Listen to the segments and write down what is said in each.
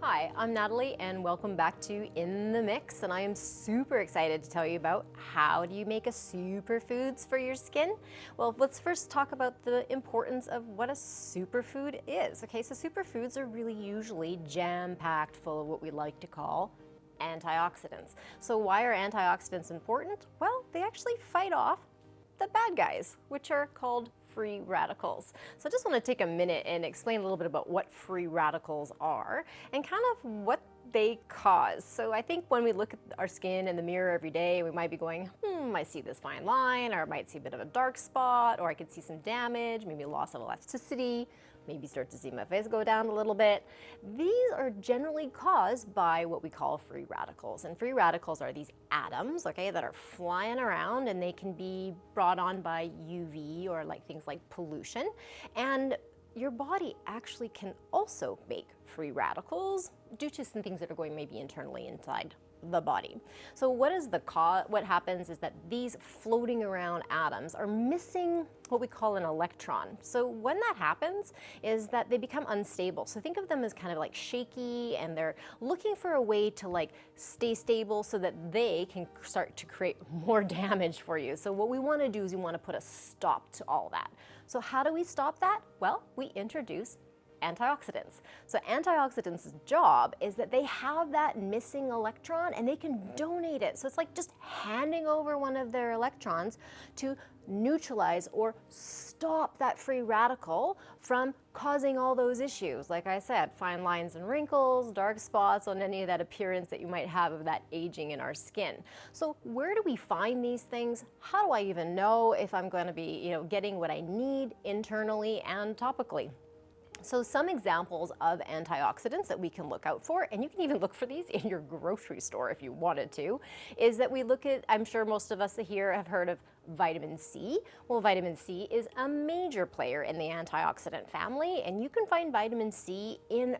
Hi, I'm Natalie and welcome back to In the Mix, and I am super excited to tell you about how do you make a superfoods for your skin. Well, let's first talk about the importance of what a superfood is. Okay, so superfoods are really usually jam-packed full of what we like to call antioxidants. So why are antioxidants important? Well, they actually fight off the bad guys, which are called free radicals. So I just want to take a minute and explain a little bit about what free radicals are and kind of what they cause. So I think when we look at our skin in the mirror every day, we might be going, I see this fine line, or I might see a bit of a dark spot, or I could see some damage, maybe loss of elasticity, maybe start to see my face go down a little bit. These are generally caused by what we call free radicals. And free radicals are these atoms, okay, that are flying around, and they can be brought on by UV or like things like pollution. And your body actually can also make free radicals due to some things that are going maybe internally inside the body. So what happens is that these floating around atoms are missing what we call an electron. So when that happens is that they become unstable. So think of them as kind of like shaky, and they're looking for a way to like stay stable so that they can start to create more damage for you. So what we want to do is we want to put a stop to all that. So how do we stop that? Well, we introduce antioxidants. So antioxidants' job is that they have that missing electron and they can donate it. So it's like just handing over one of their electrons to neutralize or stop that free radical from causing all those issues. Like I said, fine lines and wrinkles, dark spots on any of that appearance that you might have of that aging in our skin. So where do we find these things? How do I even know if I'm going to be, getting what I need internally and topically? So some examples of antioxidants that we can look out for, and you can even look for these in your grocery store if you wanted to, is that we look at, I'm sure most of us here have heard of vitamin C. Well, vitamin C is a major player in the antioxidant family, and you can find vitamin C in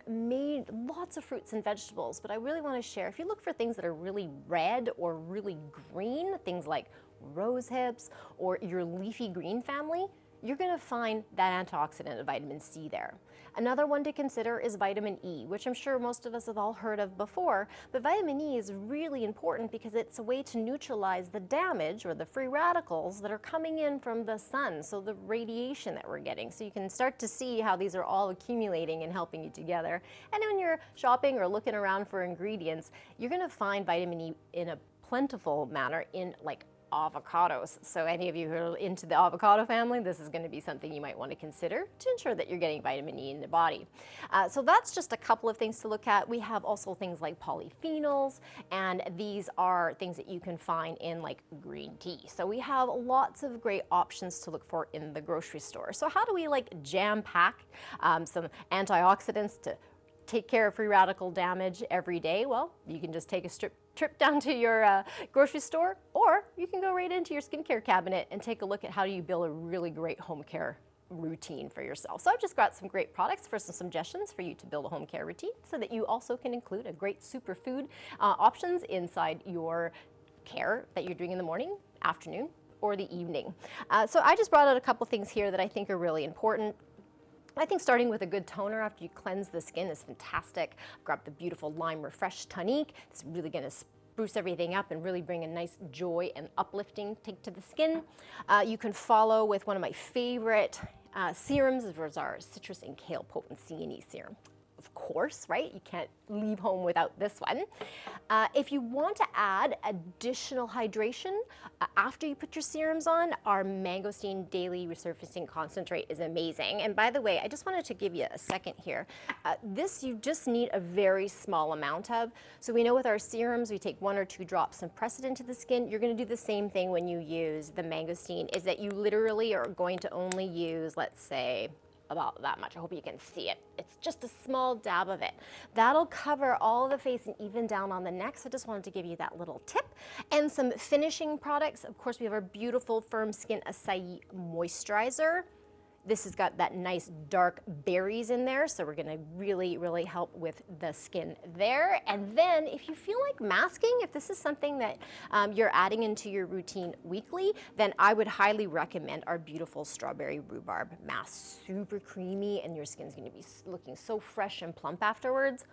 lots of fruits and vegetables. But I really want to share, if you look for things that are really red or really green, things like rose hips or your leafy green family, you're going to find that antioxidant of vitamin C there. Another one to consider is vitamin E, which I'm sure most of us have all heard of before, but vitamin E is really important because it's a way to neutralize the damage or the free radicals that are coming in from the sun, so the radiation that we're getting. So you can start to see how these are all accumulating and helping you together. And when you're shopping or looking around for ingredients, you're going to find vitamin E in a plentiful manner in like avocados. So any of you who are into the avocado family, this is going to be something you might want to consider to ensure that you're getting vitamin E in the body. So that's just a couple of things to look at. We have also things like polyphenols, and these are things that you can find in like green tea. So we have lots of great options to look for in the grocery store. So how do we like jam pack some antioxidants to take care of free radical damage every day? Well, you can just take a trip down to your grocery store, or you can go right into your skincare cabinet and take a look at how you build a really great home care routine for yourself. So I've just got some great products for some suggestions for you to build a home care routine so that you also can include a great superfood options inside your care that you're doing in the morning, afternoon, or the evening. So I just brought out a couple things here that I think are really important. I think starting with a good toner after you cleanse the skin is fantastic. I've got the beautiful Lime Refresh Tonique. It's really going to spruce everything up and really bring a nice joy and uplifting take to the skin. You can follow with one of my favorite serums, which is our Citrus and Kale Potency and E Serum. Of course, right? You can't leave home without this one. If you want to add additional hydration after you put your serums on, our Mangosteen Daily Resurfacing Concentrate is amazing. And by the way, I just wanted to give you a second here. This you just need a very small amount of. So we know with our serums, we take 1 or 2 drops and press it into the skin. You're going to do the same thing when you use the Mangosteen, is that you literally are going to only use, let's say, about that much. I hope you can see it. It's just a small dab of it. That'll cover all of the face and even down on the neck. So I just wanted to give you that little tip. And some finishing products. Of course, we have our beautiful Firm Skin Acai Moisturizer. This has got that nice dark berries in there, so we're gonna really, really help with the skin there. And then if you feel like masking, if this is something that you're adding into your routine weekly, then I would highly recommend our beautiful Strawberry Rhubarb Mask. Super creamy, and your skin's gonna be looking so fresh and plump afterwards.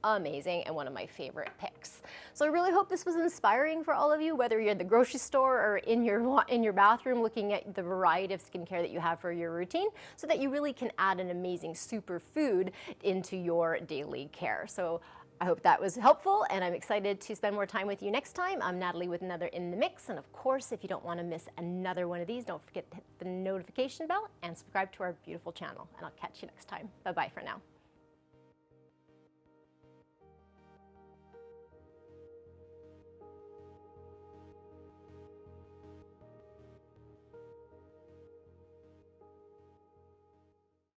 amazing and one of my favorite picks. So I really hope this was inspiring for all of you, whether you're at the grocery store or in your bathroom looking at the variety of skincare that you have for your routine, so that you really can add an amazing superfood into your daily care. So I hope that was helpful, and I'm excited to spend more time with you next time. I'm Natalie with another In the Mix, and of course, if you don't want to miss another one of these, don't forget to hit the notification bell and subscribe to our beautiful channel, and I'll catch you next time. Bye-bye for now.